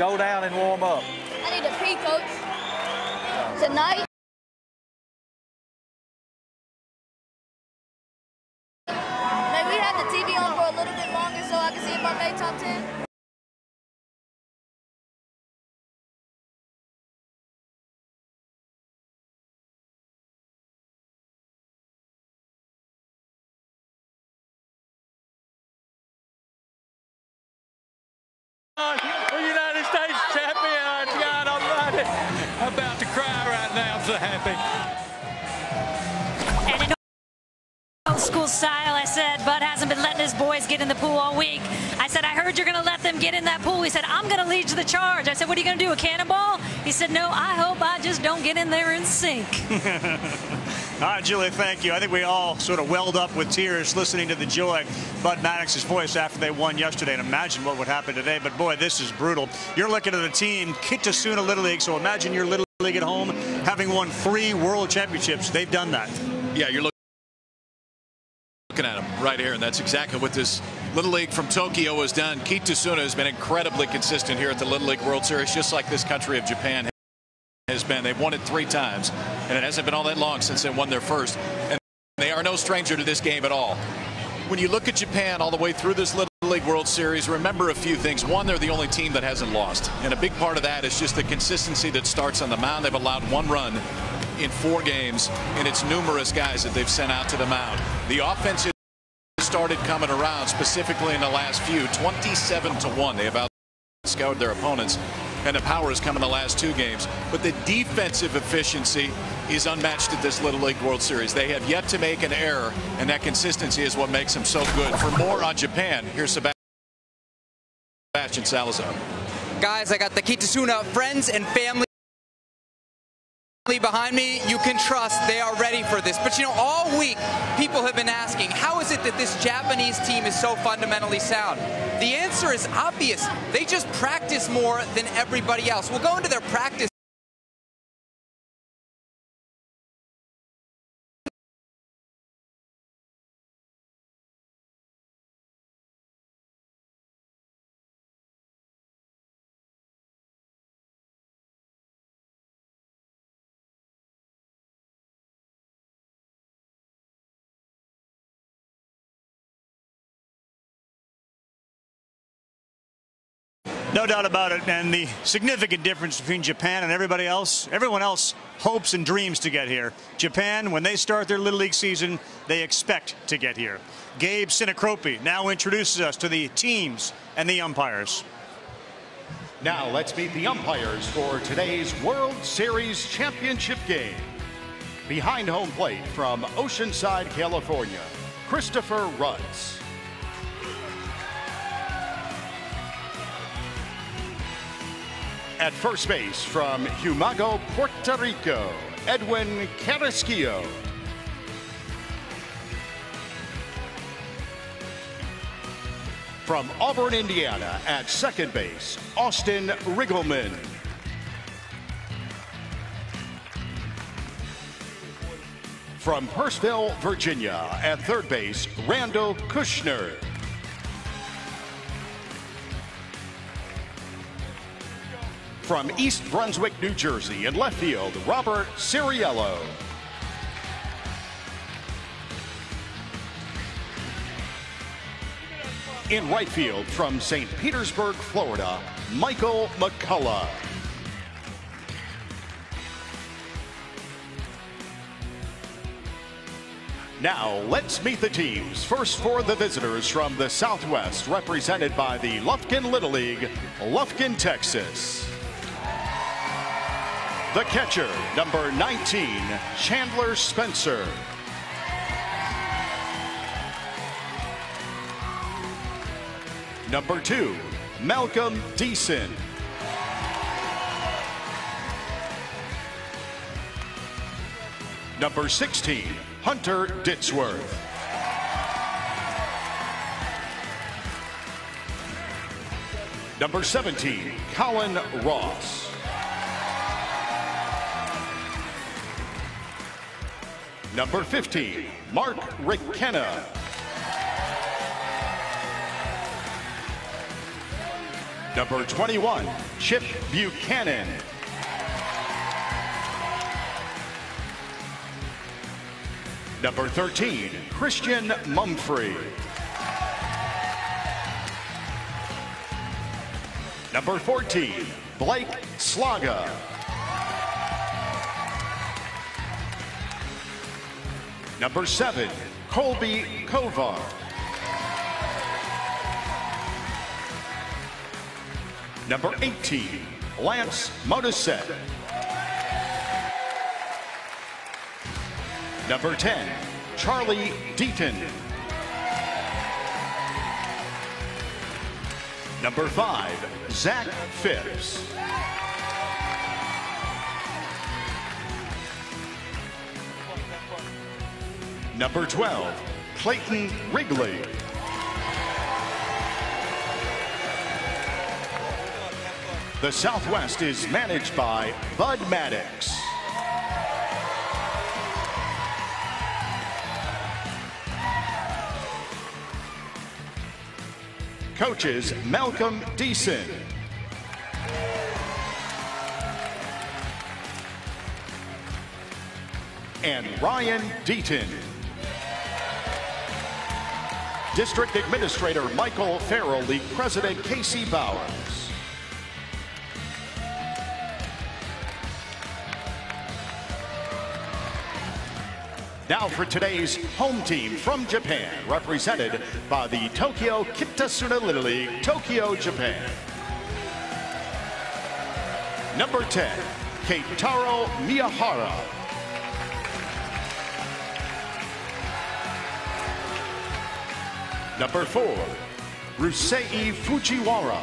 go down and warm up. I need to pee, Coach. Tonight. May we have the TV on for a little bit longer so I can see if I made top 10? The United States champion, God almighty. I'm about to cry right now, I'm so happy. And in old school style, I said, Bud hasn't been letting his boys get in the pool all week. I said, I heard you're going to let them get in that pool. He said, I'm going to lead the charge. I said, what are you going to do, a cannonball? He said, no, I hope I just don't get in there and sink. All right, Julie, thank you. I think we all sort of welled up with tears listening to the joy Bud Maddox's voice after they won yesterday, and imagine what would happen today. But boy, this is brutal. You're looking at a team, Kitasuna Little League, so imagine your Little League at home having won 3 world championships. They've done that. Yeah, you're looking at them right here, and that's exactly what this Little League from Tokyo has done. Kitasuna has been incredibly consistent here at the Little League World Series, just like this country of Japan has been. They've won it 3 times, and it hasn't been all that long since they won their first. And they are no stranger to this game at all. When you look at Japan all the way through this Little League World Series, remember a few things. One, they're the only team that hasn't lost, and a big part of that is just the consistency that starts on the mound. They've allowed 1 run in 4 games, and it's numerous guys that they've sent out to the mound. The offense has started coming around, specifically in the last few. 27-1. They have outscored their opponents, and the power has come in the last 2 games. But the defensive efficiency is unmatched at this Little League World Series. They have yet to make an error, and that consistency is what makes them so good. For more on Japan, here's Sebastian Salazar. Guys, I got the Kitasuna friends and family behind me. You can trust they are ready for this. But you know, all week people have been asking, how is it that this Japanese team is so fundamentally sound? The answer is obvious. They just practice more than everybody else. We'll go into their practice. No doubt about it, and the significant difference between Japan and everybody else, everyone else hopes and dreams to get here. Japan, when they start their Little League season, they expect to get here. Gabe Sinacropi now introduces us to the teams and the umpires. Now let's meet the umpires for today's World Series Championship game. Behind home plate from Oceanside, California, Christopher Rutz. At first base from Humago, Puerto Rico, Edwin Carrasquillo. From Auburn, Indiana, at second base, Austin Riggleman. From Purcellville, Virginia, at third base, Randall Kushner. From East Brunswick, New Jersey, in left field, Robert Ciriello. In right field, from St. Petersburg, Florida, Michael McCullough. Now, let's meet the teams. First for the visitors from the Southwest, represented by the Lufkin Little League, Lufkin, Texas. The catcher, number 19, Chandler Spencer. Number 2, Malcolm Deason. Number 16, Hunter Ditzworth. Number 17, Colin Ross. Number 15, Mark Rickenna. Number 21, Chip Buchanan. Number 13, Christian Mumfree. Number 14, Blake Slaga. Number 7, Colby Kovar. Number 18, Lance Motisset. Number 10, Charlie Deaton. Number 5, Zach Phipps. Number 12, Clayton Wrigley. The Southwest is managed by Bud Maddox. Coaches Malcolm Deason. And Ryan Deaton. District Administrator Michael Farrell, League President Casey Bowers. Now for today's home team from Japan, represented by the Tokyo Kitasuna Little League, Tokyo, Japan. Number 10, Keitaro Miyahara. Number 4, Rusei Fujiwara.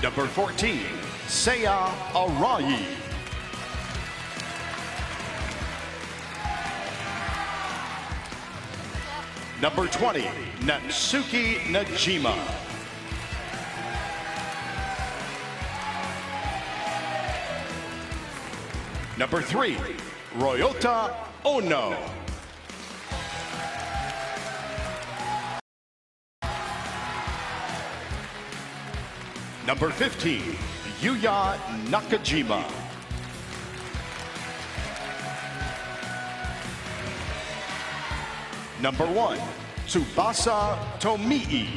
Number 14, Seiya Arai. Number 20, Natsuki Najima. Number 3, Ryota Ono. Number 15, Yuya Nakajima. Number 1, Tsubasa Tomii.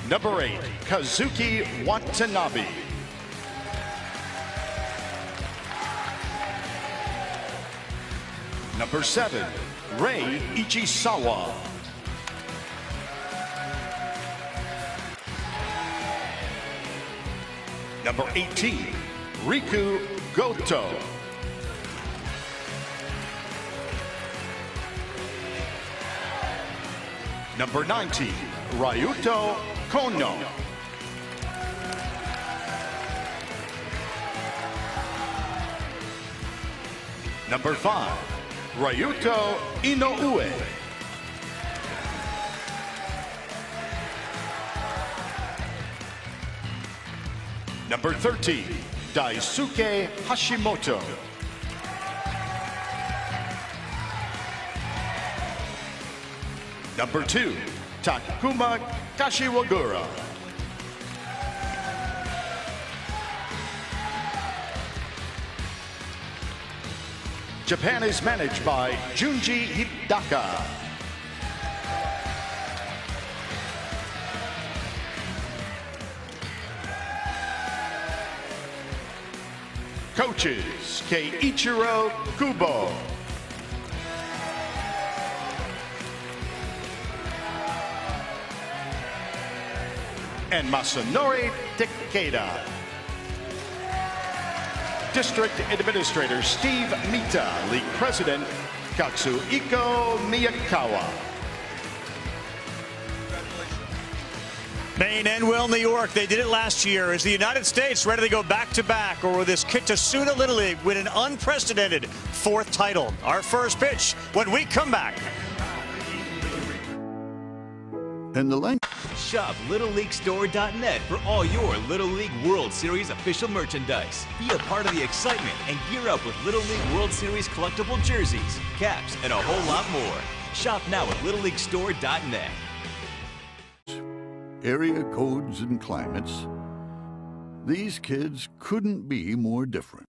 Number 8, Kazuki Watanabe. Number 7, Rei Ichisawa. Number 18, Riku Goto. Number 19, Ryuto Kono. Number 5, Ryuto Inoue. Number 13, Daisuke Hashimoto. Number 2, Takuma Kashiwagura. Japan is managed by Junji Hidaka. Coaches, Keiichiro Kubo. And Masanori Takeda. District Administrator Steve Mita, League President Katsuhiko Miyakawa. Maine and Will, New York, they did it last year. Is the United States ready to go back-to-back, or will this Kitasuna Little League win an unprecedented 4th title? Our first pitch when we come back. And the length. Shop LittleLeagueStore.net for all your Little League World Series official merchandise. Be a part of the excitement and gear up with Little League World Series collectible jerseys, caps, and a whole lot more. Shop now at LittleLeagueStore.net. Area codes and climates. These kids couldn't be more different.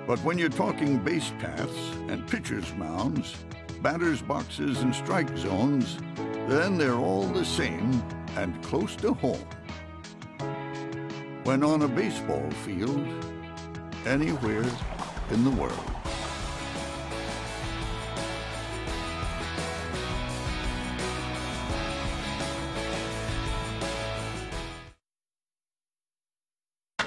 But when you're talking base paths and pitcher's mounds, batter's boxes and strike zones, then they're all the same and close to home. When on a baseball field, anywhere in the world.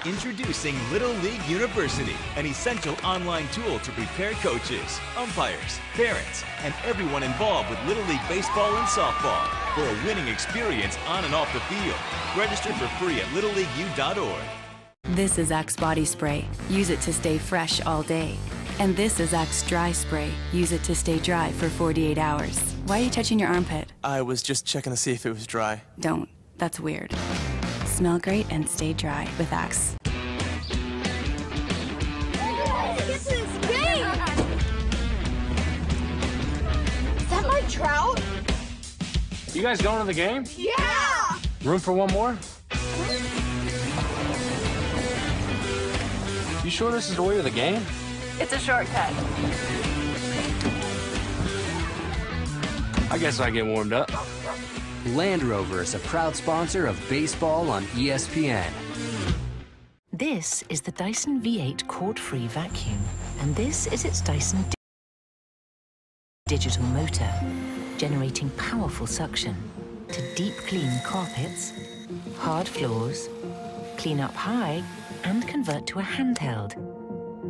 Introducing Little League University, an essential online tool to prepare coaches, umpires, parents, and everyone involved with Little League baseball and softball for a winning experience on and off the field. Register for free at littleleagueu.org. This is Axe Body Spray. Use it to stay fresh all day. And this is Axe Dry Spray. Use it to stay dry for 48 hours. Why are you touching your armpit? I was just checking to see if it was dry. Don't. That's weird. Smell great and stay dry with Axe. Is that my trout? You guys going to the game? Yeah! Room for one more? You sure this is the way to the game? It's a shortcut. I guess I get warmed up. Land Rover is a proud sponsor of baseball on ESPN. This is the Dyson V8 cord-free vacuum, and this is its Dyson digital motor, generating powerful suction to deep clean carpets, hard floors, clean up high, and convert to a handheld,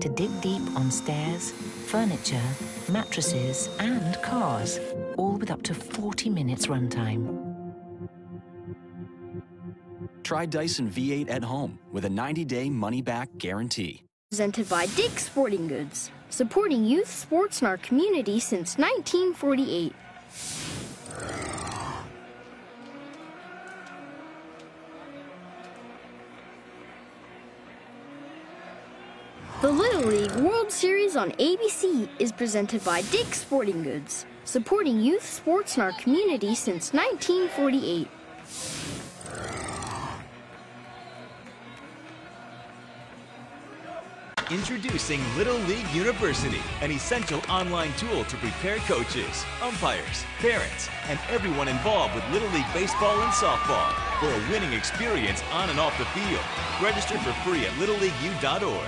to dig deep on stairs, furniture, mattresses, and cars, all with up to 40 minutes runtime. Try Dyson V8 at home with a 90-day money-back guarantee. Presented by Dick's Sporting Goods, supporting youth sports in our community since 1948. The Little League World Series on ABC is presented by Dick's Sporting Goods, supporting youth sports in our community since 1948. Introducing Little League University, an essential online tool to prepare coaches, umpires, parents, and everyone involved with Little League baseball and softball for a winning experience on and off the field. Register for free at littleleagueu.org.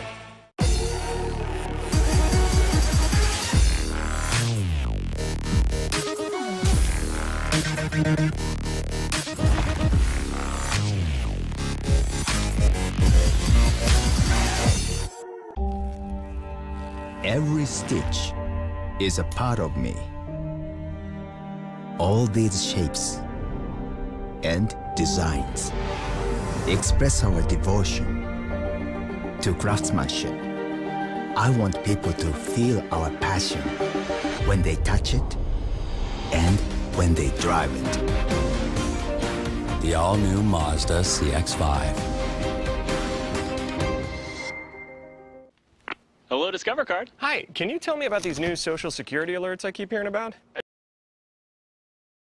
Every stitch is a part of me. All these shapes and designs express our devotion to craftsmanship. I want people to feel our passion when they touch it and when they drive it. The all-new Mazda CX-5. Hello, Discover Card. Hi, can you tell me about these new Social Security alerts I keep hearing about?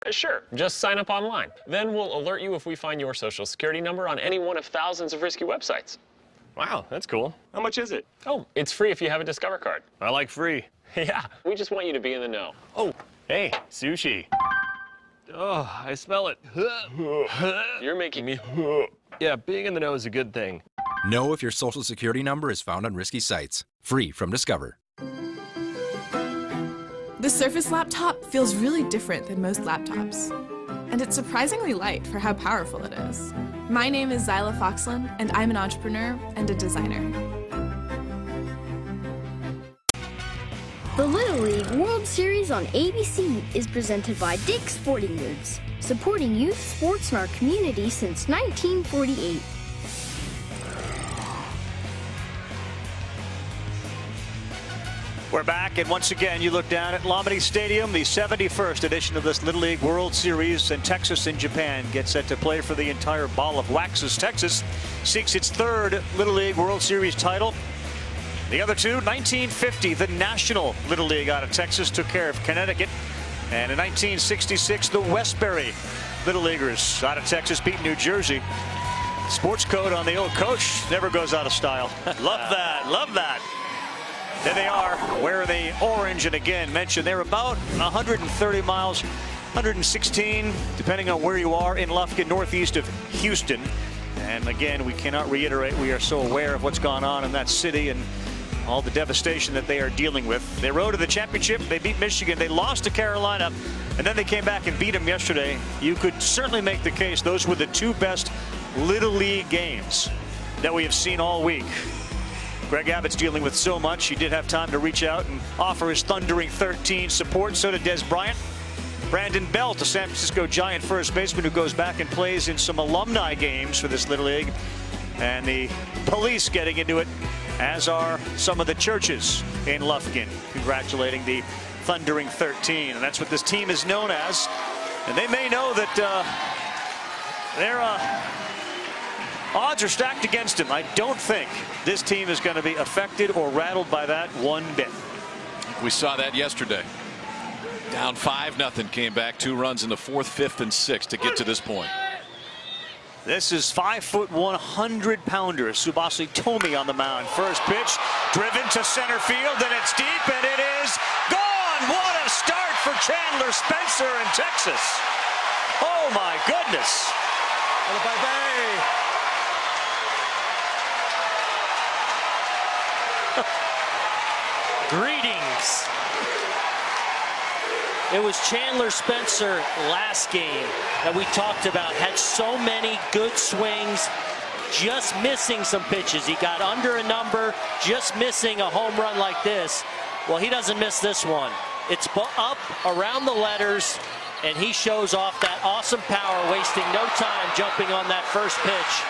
Sure, just sign up online. Then we'll alert you if we find your Social Security number on any one of thousands of risky websites. Wow, that's cool. How much is it? Oh, it's free if you have a Discover Card. I like free. Yeah, we just want you to be in the know. Oh, hey, sushi. Oh, I smell it. You're making me... Yeah, being in the know is a good thing. Know if your Social Security number is found on risky sites. Free from Discover. The Surface laptop feels really different than most laptops. And it's surprisingly light for how powerful it is. My name is Zyla Foxland, and I'm an entrepreneur and a designer. The Little League World Series on ABC is presented by Dick's Sporting Goods, supporting youth sports in our community since 1948. We're back, and once again, you look down at Lamini Stadium, the 71st edition of this Little League World Series, and Texas and Japan get set to play for the entire ball of wax as Texas seeks its third Little League World Series title. The other two, 1950, the National Little League out of Texas took care of Connecticut, and in 1966, the Westbury Little Leaguers out of Texas beat New Jersey. Sports code on the old coach never goes out of style. Love that, love that. There they are, wearing the orange, and again, mentioned they're about 130 miles, 116, depending on where you are in Lufkin, northeast of Houston. And again, we cannot reiterate, we are so aware of what's gone on in that city and all the devastation that they are dealing with. They rode to the championship, they beat Michigan, they lost to Carolina, and then they came back and beat them yesterday. You could certainly make the case those were the two best Little League games that we have seen all week. Greg Abbott's dealing with so much. He did have time to reach out and offer his Thundering 13 support. So did Des Bryant. Brandon Belt, a San Francisco Giant first baseman who goes back and plays in some alumni games for this Little League. And the police getting into it, as are some of the churches in Lufkin, congratulating the Thundering 13. And that's what this team is known as. And they may know that they're odds are stacked against him. I don't think this team is going to be affected or rattled by that one bit. We saw that yesterday. Down 5-0, came back 2 runs in the 4th, 5th, and 6th to get to this point. This is 5'1", 100-pounder Tsubasa Tomi on the mound. First pitch driven to center field, and it's deep, and it is gone. What a start for Chandler Spencer in Texas. Oh my goodness. Bye-bye. Greetings. It was Chandler Spencer last game that we talked about. Had so many good swings, just missing some pitches. He got under a number, just missing a home run like this. Well, he doesn't miss this one. It's up around the letters, and he shows off that awesome power, wasting no time jumping on that first pitch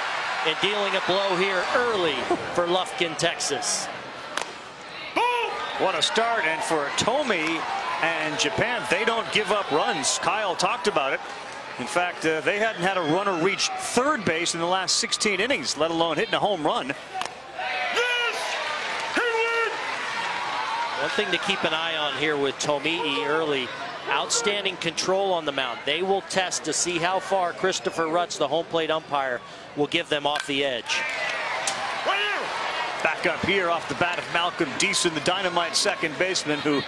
and dealing a blow here early for Lufkin, Texas. What a start, and for Tomi and Japan, they don't give up runs. Kyle talked about it. In fact, they hadn't had a runner reach third base in the last 16 innings, let alone hitting a home run. One thing to keep an eye on here with Tomii early, outstanding control on the mound. They will test to see how far Christopher Rutz, the home plate umpire, will give them off the edge. Back up here off the bat of Malcolm Deason, the dynamite second baseman who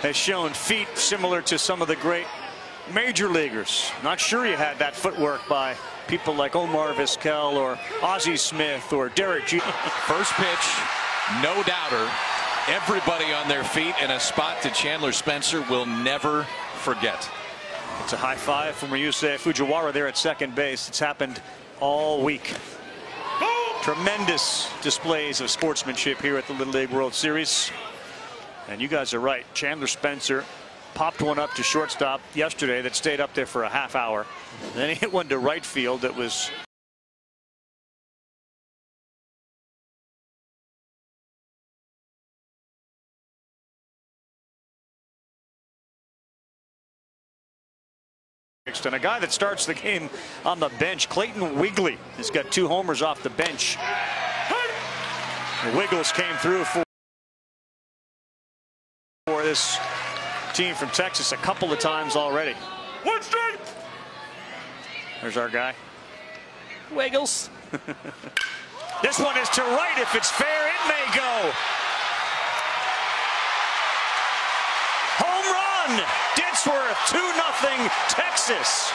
has shown feet similar to some of the great major leaguers. Not sure you had that footwork by people like Omar Vizquel or Ozzie Smith or Derek Jeter. First pitch, no doubter. Everybody on their feet in a spot that Chandler Spencer will never forget. It's a high five from Ryusei Fujiwara there at second base. It's happened all week. Tremendous displays of sportsmanship here at the Little League World Series. And you guys are right. Chandler Spencer popped one up to shortstop yesterday that stayed up there for a half hour. Then he hit one to right field that was and a guy that starts the game on the bench, Clayton Wigley, has got 2 homers off the bench. The Wiggles came through for this team from Texas a couple of times already. There's our guy. Wiggles. This one is to right. If it's fair, it may go. Home run! Ditzworth, 2-0 Texas.